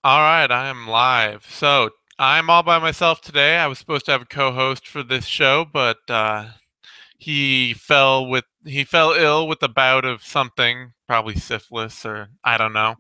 All right, I am live. So I'm all by myself today. I was supposed to have a co-host for this show, but he fell ill with a bout of something, probably syphilis or I don't know.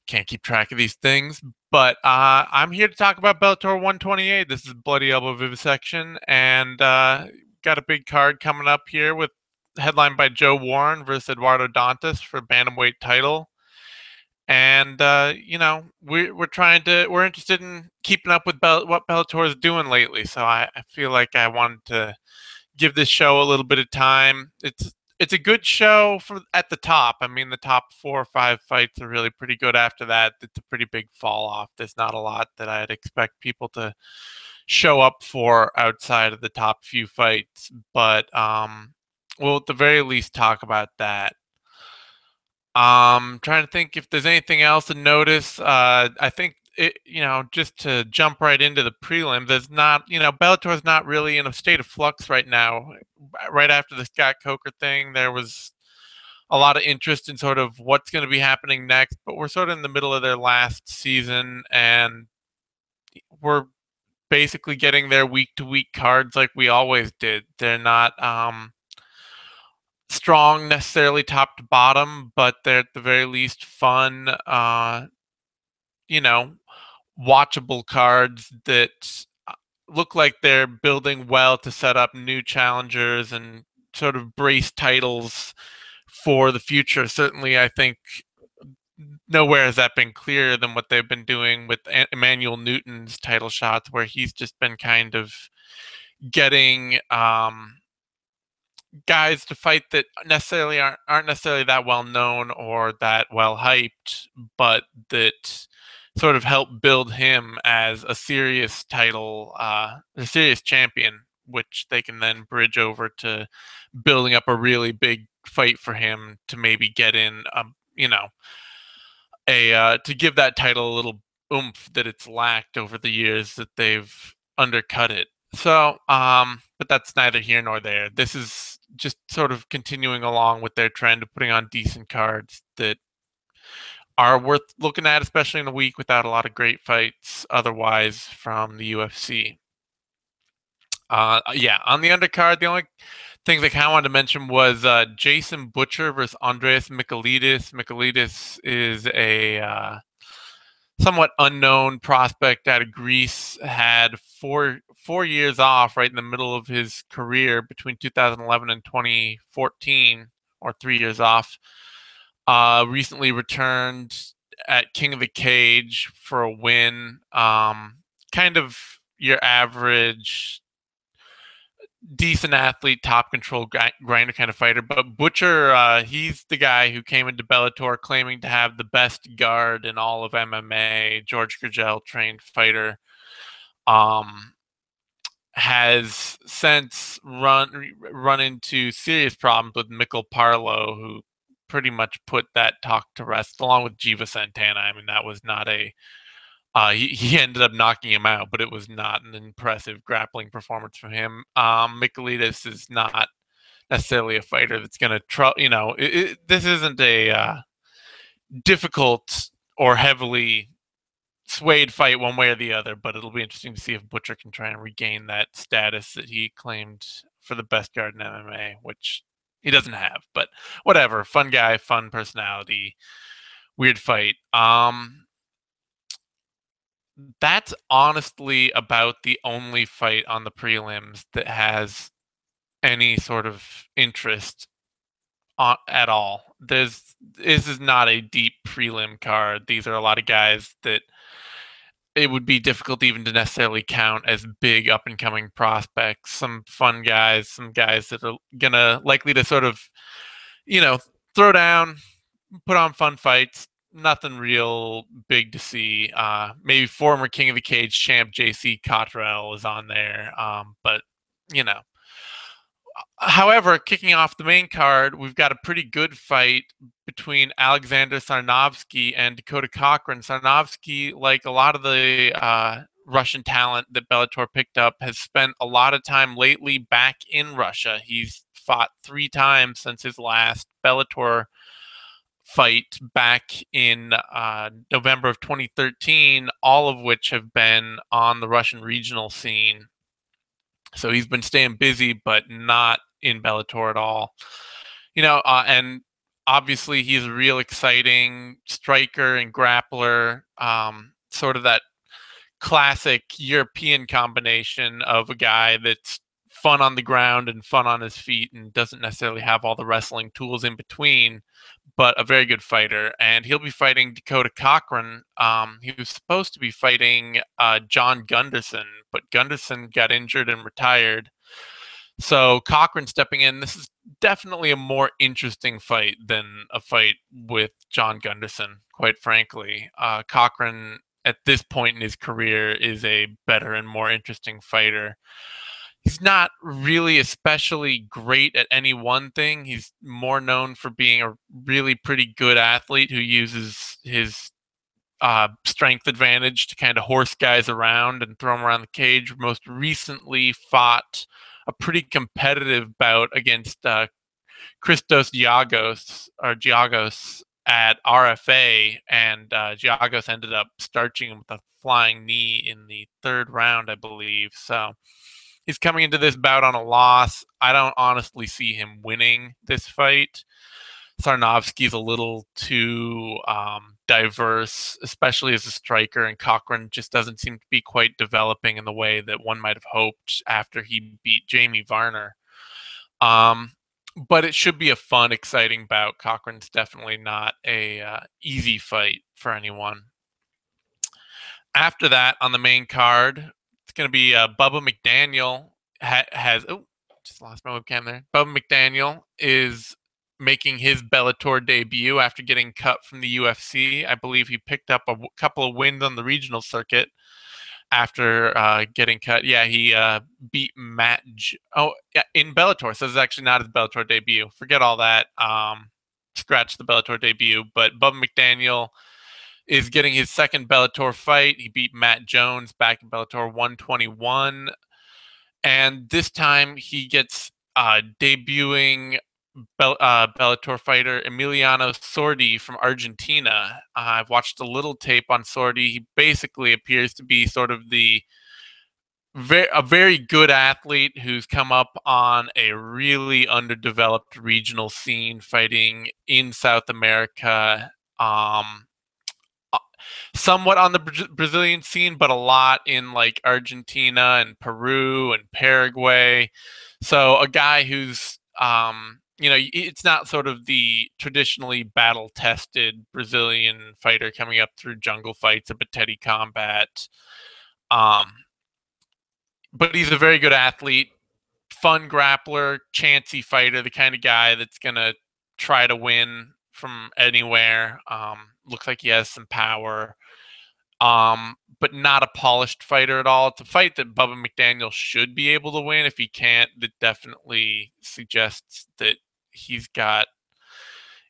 Can't keep track of these things. But I'm here to talk about Bellator 128. This is Bloody Elbow Vivisection, and got a big card coming up here with headlined by Joe Warren versus Eduardo Dantas for bantamweight title. And we're interested in keeping up with what Bellator is doing lately. So I feel like I wanted to give this show a little bit of time. It's a good show for at the top. I mean, the top 4 or 5 fights are really pretty good. After that, it's a pretty big fall off. There's not a lot that I'd expect people to show up for outside of the top few fights. But we'll at the very least talk about that. Trying to think if there's anything else to notice. I think just to jump right into the prelims, there's not, Bellator's not really in a state of flux right now. Right after the Scott Coker thing, there was a lot of interest in sort of what's going to be happening next, but we're sort of in the middle of their last season, and we're basically getting their week to week cards like we always did. They're not strong necessarily top to bottom, but they're at the very least fun, you know, watchable cards that look like they're building well to set up new challengers and sort of brace titles for the future. Certainly, I think nowhere has that been clearer than what they've been doing with Emmanuel Newton's title shots, where he's just been kind of getting guys to fight that necessarily aren't necessarily that well known or that well hyped, but that sort of help build him as a serious title, a serious champion, which they can then bridge over to building up a really big fight for him to maybe get in, a to give that title a little oomph that it's lacked over the years that they've undercut it. So, but that's neither here nor there. This is just sort of continuing along with their trend of putting on decent cards that are worth looking at, especially in a week without a lot of great fights otherwise from the UFC. Yeah, on the undercard, the only things I kind of wanted to mention was Jason Butcher versus Andreas Michailidis. Michailidis is a somewhat unknown prospect out of Greece. Had four years off right in the middle of his career between 2011 and 2014, or 3 years off. Recently returned at King of the Cage for a win. Kind of your average decent athlete, top control grinder kind of fighter. But Butcher, he's the guy who came into Bellator claiming to have the best guard in all of MMA. George Gurgel trained fighter. Um, has since run into serious problems with Mikkel Parlo, who pretty much put that talk to rest, along with Jiva Santana. I mean, that was not a he ended up knocking him out, but it was not an impressive grappling performance from him. Michailidis is not necessarily a fighter that's going to this isn't a difficult or heavily swayed fight one way or the other, but it'll be interesting to see if Butcher can try and regain that status that he claimed for the best guard in MMA, which he doesn't have. But whatever, fun guy, fun personality, weird fight. That's honestly about the only fight on the prelims that has any sort of interest at all. This is not a deep prelim card. These are a lot of guys that it would be difficult even to necessarily count as big up and coming prospects. Some fun guys, some guys that are gonna likely to sort of, you know, throw down, put on fun fights. Nothing real big to see. Maybe former King of the Cage champ JC Cottrell is on there, but you know. However, kicking off the main card, we've got a pretty good fight between Alexander Sarnovsky and Dakota Cochran. Sarnovsky, like a lot of the Russian talent that Bellator picked up, has spent a lot of time lately back in Russia. He's fought 3 times since his last Bellator fight back in November of 2013, all of which have been on the Russian regional scene. So he's been staying busy, but not in Bellator at all. And obviously he's a real exciting striker and grappler, sort of that classic European combination of a guy that's fun on the ground and fun on his feet and doesn't necessarily have all the wrestling tools in between, but a very good fighter. And he'll be fighting Dakota Cochran. He was supposed to be fighting John Gunderson, but Gunderson got injured and retired. So Cochran stepping in. This is definitely a more interesting fight than a fight with John Gunderson, quite frankly. Cochran, at this point in his career, is a better and more interesting fighter. He's not really especially great at any one thing. He's more known for being a really pretty good athlete who uses his strength advantage to kind of horse guys around and throw them around the cage. Most recently fought a pretty competitive bout against Christos Giagos at RFA, and Giagos ended up starching him with a flying knee in the third round, I believe. So he's coming into this bout on a loss. I don't honestly see him winning this fight. Sarnovsky's a little too diverse, especially as a striker, and Cochran just doesn't seem to be quite developing in the way that one might have hoped after he beat Jamie Varner. But it should be a fun, exciting bout. Cochran's definitely not a easy fight for anyone. After that, on the main card, it's going to be Bubba McDaniel just lost my webcam there. Bubba McDaniel is making his Bellator debut after getting cut from the UFC. I believe he picked up a couple of wins on the regional circuit after getting cut. Yeah, he beat in Bellator. So this is actually not his Bellator debut. Forget all that. Scratch the Bellator debut. But Bubba McDaniel is getting his second Bellator fight. He beat Matt Jones back in Bellator 121. And this time he gets debuting Bellator fighter Emiliano Sordi from Argentina. I've watched a little tape on Sordi. He basically appears to be sort of a very good athlete who's come up on a really underdeveloped regional scene, fighting in South America. Somewhat on the Brazilian scene, but a lot in like Argentina and Peru and Paraguay. So a guy who's, it's not sort of the traditionally battle-tested Brazilian fighter coming up through jungle fights, a Betetti combat. But he's a very good athlete, fun grappler, chancy fighter, the kind of guy that's going to try to win from anywhere. Looks like he has some power. But not a polished fighter at all. It's a fight that Bubba McDaniel should be able to win. If he can't, that definitely suggests that he's got,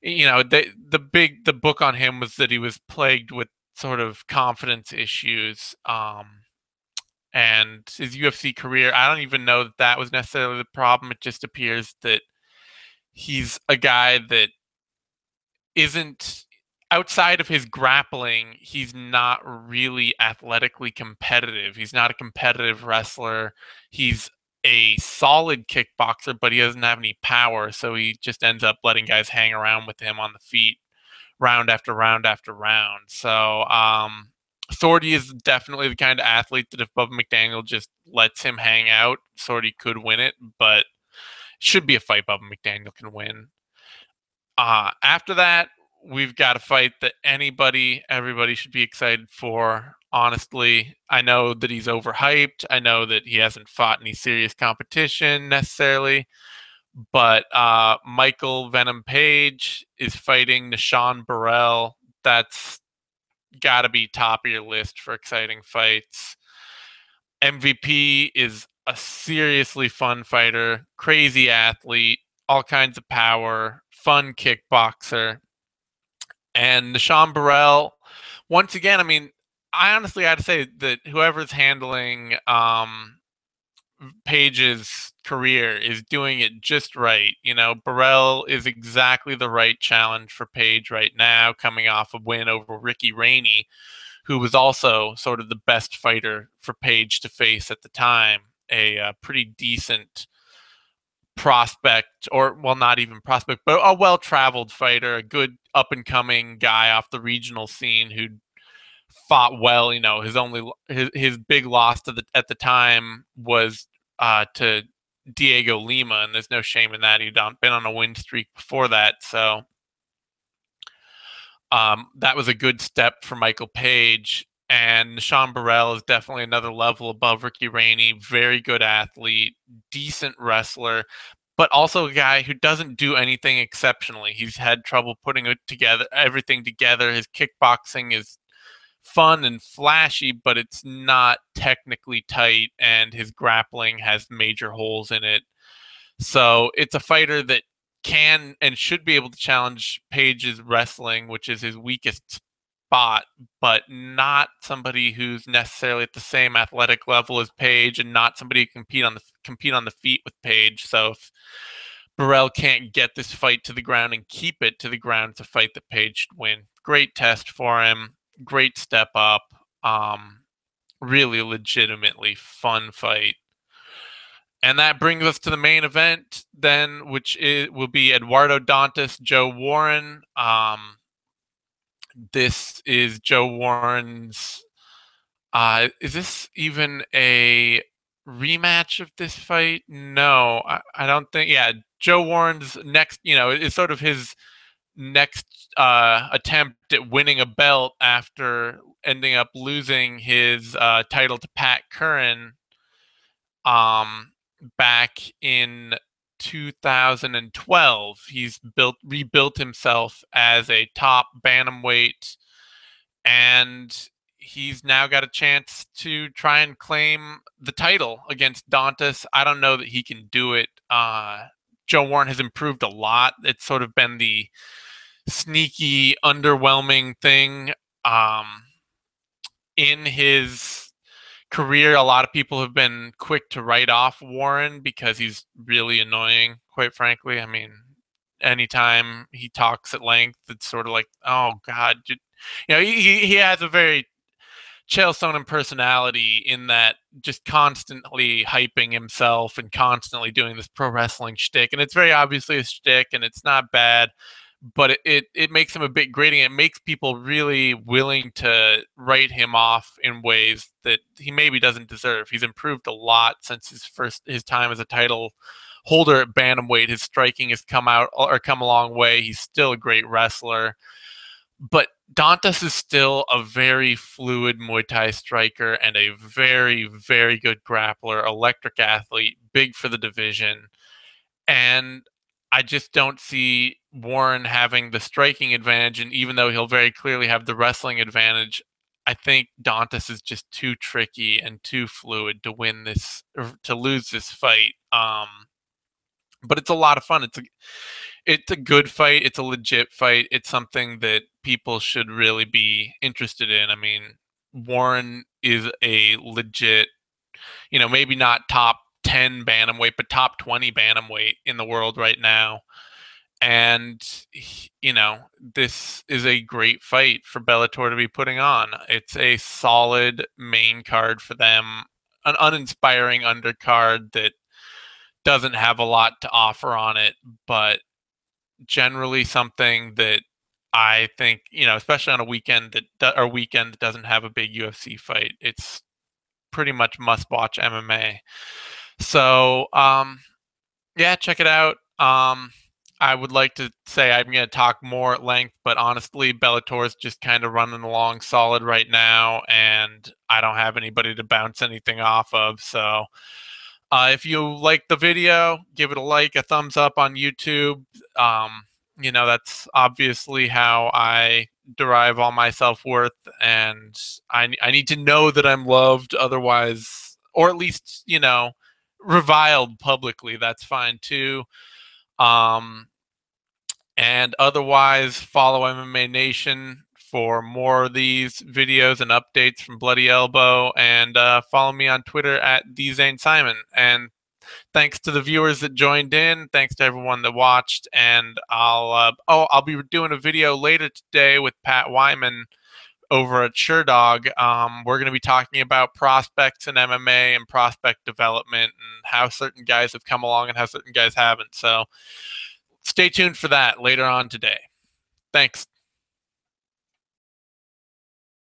the book on him was that he was plagued with sort of confidence issues. And his UFC career, I don't even know that was necessarily the problem. It just appears that he's a guy that isn't, outside of his grappling, he's not really athletically competitive. He's not a competitive wrestler. He's a solid kickboxer, but he doesn't have any power, so he just ends up letting guys hang around with him on the feet round after round after round. So Sordi is definitely the kind of athlete that if Bubba McDaniel just lets him hang out, Sordi could win it, but it should be a fight Bubba McDaniel can win. After that, we've got a fight that everybody should be excited for. Honestly, I know that he's overhyped. I know that he hasn't fought any serious competition necessarily, but Michael Venom Page is fighting Nishan Burrell. That's got to be top of your list for exciting fights. MVP is a seriously fun fighter, crazy athlete, all kinds of power, fun kickboxer. And Nishan Burrell, once again, I mean, I honestly had to say that whoever's handling Page's career is doing it just right. You know, Burrell is exactly the right challenge for Page right now, coming off a win over Ricky Rainey, who was also sort of the best fighter for Page to face at the time. A pretty decent prospect, or well, not even prospect, but a well-traveled fighter, a good up-and-coming guy off the regional scene who fought well. You know, his big loss at the time was to Diego Lima, and there's no shame in that. He'd been on a win streak before that, so that was a good step for Michael Page. And Sean Burrell is definitely another level above Ricky Rainey. Very good athlete, decent wrestler, but also a guy who doesn't do anything exceptionally. He's had trouble putting everything together. His kickboxing is fun and flashy, but it's not technically tight, and his grappling has major holes in it. So it's a fighter that can and should be able to challenge Page's wrestling, which is his weakest spot, but not somebody who's necessarily at the same athletic level as Page, and not somebody who compete on the feet with Page. So if Burrell can't get this fight to the ground and keep it to the ground, it's a fight that Page should win. Great test for him. Great step up. Really legitimately fun fight. And that brings us to the main event then, will be Eduardo Dantas, Joe Warren. This is Joe Warren's. Is this even a rematch of this fight? No, I don't think. Yeah, Joe Warren's next. You know, it's sort of his next attempt at winning a belt after ending up losing his title to Pat Curran back in 2012. He's rebuilt himself as a top bantamweight, and he's now got a chance to try and claim the title against Dantas. I don't know that he can do it. Joe Warren has improved a lot. It's sort of been the sneaky, underwhelming thing in his career. A lot of people have been quick to write off Warren because he's really annoying, quite frankly. I mean, anytime he talks at length, it's sort of like, oh God, you know, he has a very Chael Sonnen personality in that just constantly hyping himself and constantly doing this pro wrestling shtick. And it's very obviously a shtick, and it's not bad, but it makes him a bit grating. It makes people really willing to write him off in ways that he maybe doesn't deserve. He's improved a lot since his time as a title holder at bantamweight. His striking has come a long way. He's still a great wrestler, but Dantas is still a very fluid Muay Thai striker and a very, very good grappler, electric athlete, big for the division. And I just don't see Warren having the striking advantage. And even though he'll very clearly have the wrestling advantage, I think Dantas is just too tricky and too fluid to win this, or to lose this fight. But it's a lot of fun. It's a good fight. It's a legit fight. It's something that people should really be interested in. I mean, Warren is a legit, you know, maybe not top 10 bantamweight, but top 20 bantamweight in the world right now. And, you know, this is a great fight for Bellator to be putting on. It's a solid main card for them, an uninspiring undercard that doesn't have a lot to offer on it, but generally something that I think, you know, especially on a weekend that doesn't have a big UFC fight, it's pretty much must watch MMA. So, yeah, check it out. I would like to say I'm going to talk more at length, but honestly, Bellator is just kind of running along solid right now, and I don't have anybody to bounce anything off of. So, if you like the video, give it a like, a thumbs up on YouTube. You know, that's obviously how I derive all my self-worth, and I need to know that I'm loved. Otherwise, or at least, you know, reviled publicly, that's fine too. And otherwise, follow MMA Nation, for more of these videos and updates from Bloody Elbow, and follow me on Twitter at @DZaneSimon. And thanks to the viewers that joined in. Thanks to everyone that watched. And I'll be doing a video later today with Pat Wyman over at SureDog. We're going to be talking about prospects in MMA and prospect development and how certain guys have come along and how certain guys haven't. So stay tuned for that later on today. Thanks.